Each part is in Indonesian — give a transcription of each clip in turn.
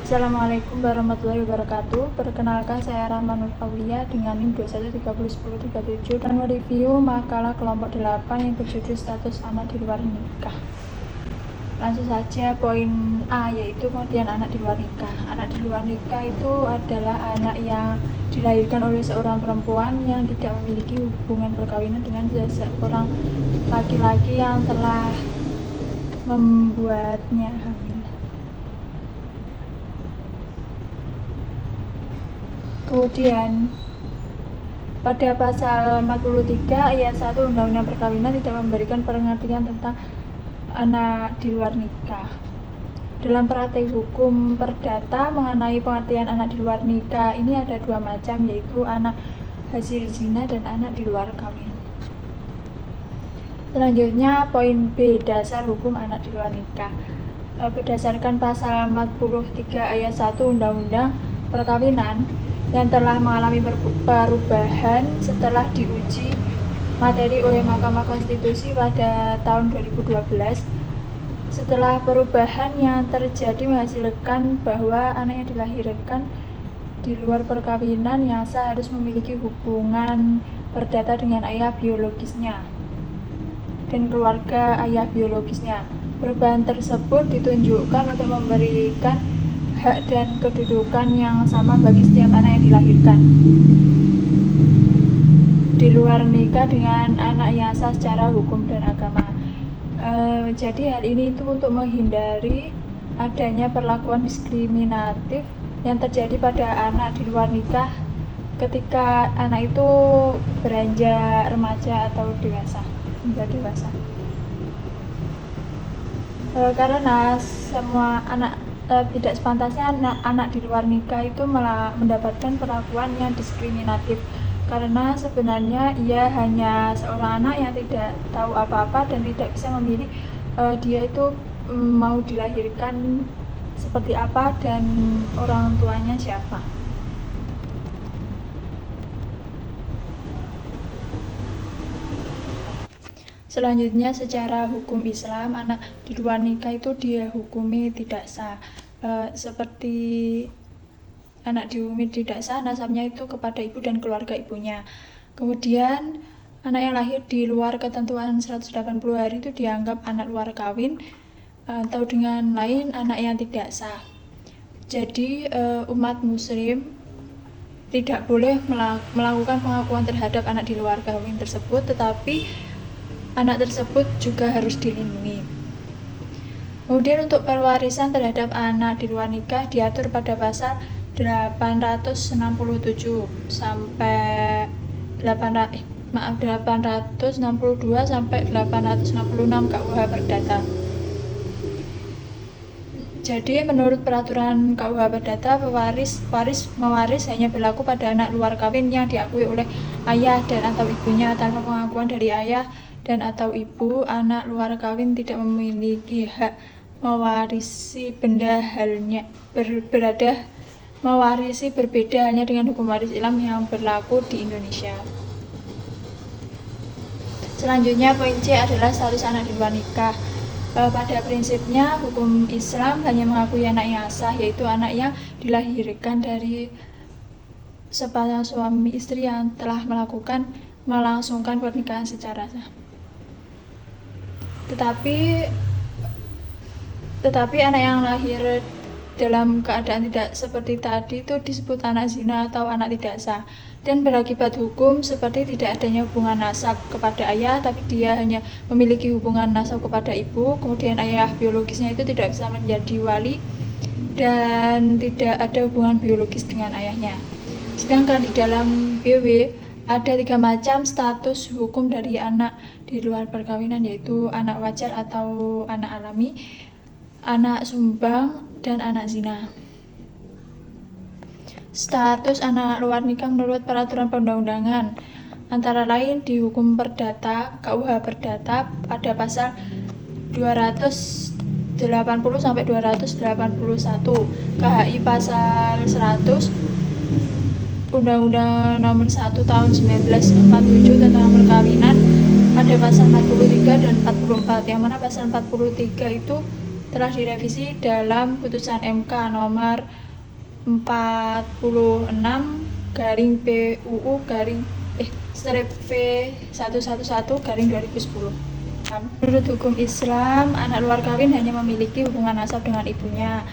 Assalamualaikum warahmatullahi wabarakatuh. Perkenalkan, saya Rahma Nur Aulia dengan NIM 21301037 dan mereview makalah kelompok 8 yang berjudul status anak di luar nikah. Langsung saja poin A, yaitu pengertian anak di luar nikah. Anak di luar nikah itu adalah anak yang dilahirkan oleh seorang perempuan yang tidak memiliki hubungan perkawinan dengan seorang laki-laki yang telah membuatnya hamil. Kemudian pada pasal 43 ayat 1 Undang-Undang Perkawinan tidak memberikan pengertian tentang anak di luar nikah. Dalam praktek hukum perdata mengenai pengertian anak di luar nikah ini ada dua macam, yaitu anak hasil zina dan anak di luar kawin. Selanjutnya poin B, dasar hukum anak di luar nikah. Berdasarkan pasal 43 ayat 1 Undang-Undang Perkawinan yang telah mengalami perubahan setelah diuji materi oleh Mahkamah Konstitusi pada tahun 2012. Setelah perubahan yang terjadi menghasilkan bahwa anak yang dilahirkan di luar perkawinan yang sah harus memiliki hubungan perdata dengan ayah biologisnya dan keluarga ayah biologisnya. Perubahan tersebut ditunjukkan untuk memberikan hak dan kedudukan yang sama bagi setiap anak yang dilahirkan di luar nikah dengan anak yang sah secara hukum dan agama. Jadi hal ini itu untuk menghindari adanya perlakuan diskriminatif yang terjadi pada anak di luar nikah ketika anak itu beranjak remaja atau menjadi dewasa. Karena semua anak tidak sepantasnya anak di luar nikah itu malah mendapatkan perlakuan yang diskriminatif, karena sebenarnya ia hanya seorang anak yang tidak tahu apa-apa dan tidak bisa memilih dia itu mau dilahirkan seperti apa dan orang tuanya siapa. Selanjutnya, secara hukum Islam, anak di luar nikah itu dihukumi tidak sah. Seperti anak dihukumi tidak sah, nasabnya itu kepada ibu dan keluarga ibunya. Kemudian, anak yang lahir di luar ketentuan 180 hari itu dianggap anak luar kawin, atau dengan lain anak yang tidak sah. Jadi, umat muslim tidak boleh melakukan pengakuan terhadap anak di luar kawin tersebut, tetapi anak tersebut juga harus dilindungi. Kemudian untuk pewarisan terhadap anak di luar nikah diatur pada pasal 867 sampai 862 sampai 866 KUH Perdata. Jadi menurut peraturan KUH Perdata, mewaris hanya berlaku pada anak luar kawin yang diakui oleh ayah dan atau ibunya. Tanpa pengakuan dari ayah dan atau ibu, anak luar kawin tidak memiliki hak mewarisi berbeda halnya dengan hukum waris Islam yang berlaku di Indonesia. Selanjutnya poin C adalah status anak di luar nikah. Pada prinsipnya hukum Islam hanya mengakui anak yang sah, yaitu anak yang dilahirkan dari sepasang suami istri yang telah melangsungkan pernikahan secara sah. Tetapi anak yang lahir dalam keadaan tidak seperti tadi itu disebut anak zina atau anak tidak sah, dan berakibat hukum seperti tidak adanya hubungan nasab kepada ayah, tapi dia hanya memiliki hubungan nasab kepada ibu. Kemudian ayah biologisnya itu tidak bisa menjadi wali dan tidak ada hubungan biologis dengan ayahnya. Sedangkan di dalam BW ada 3 macam status hukum dari anak di luar perkawinan, yaitu anak wajar atau anak alami, anak sumbang, dan anak zina. Status anak luar nikah menurut peraturan perundang-undangan antara lain di hukum perdata KUH Perdata pada pasal 280 sampai 281, KHI pasal 100, Undang-Undang Nomor 1 Tahun 1947 tentang perkawinan pada pasal 43 dan 44, yang mana pasal 43 itu telah direvisi dalam putusan MK nomor 46 garing PUU garing strip V111 garing 2010. Menurut hukum Islam, anak luar kawin hanya memiliki hubungan nasab dengan ibunya.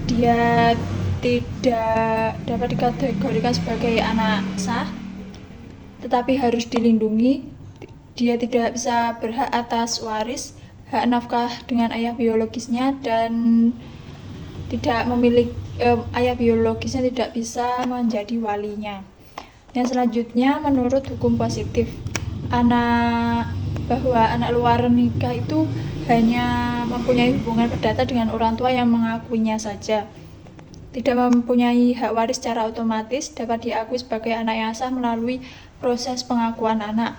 Dia tidak dapat dikategorikan sebagai anak sah, tetapi harus dilindungi. Dia tidak bisa berhak atas waris, hak nafkah dengan ayah biologisnya, dan tidak memiliki ayah biologisnya tidak bisa menjadi walinya. Yang selanjutnya, menurut hukum positif, bahwa anak luar nikah itu hanya mempunyai hubungan perdata dengan orang tua yang mengakuinya saja, tidak mempunyai hak waris secara otomatis, dapat diakui sebagai anak yang sah melalui proses pengakuan anak,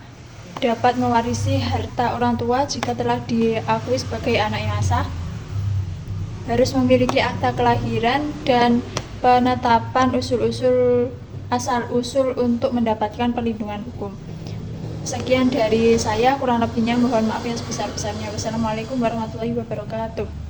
dapat mewarisi harta orang tua jika telah diakui sebagai anak yang sah, harus memiliki akta kelahiran dan penetapan asal-usul untuk mendapatkan perlindungan hukum. Sekian dari saya, kurang lebihnya mohon maaf yang sebesar-besarnya. Wassalamualaikum warahmatullahi wabarakatuh.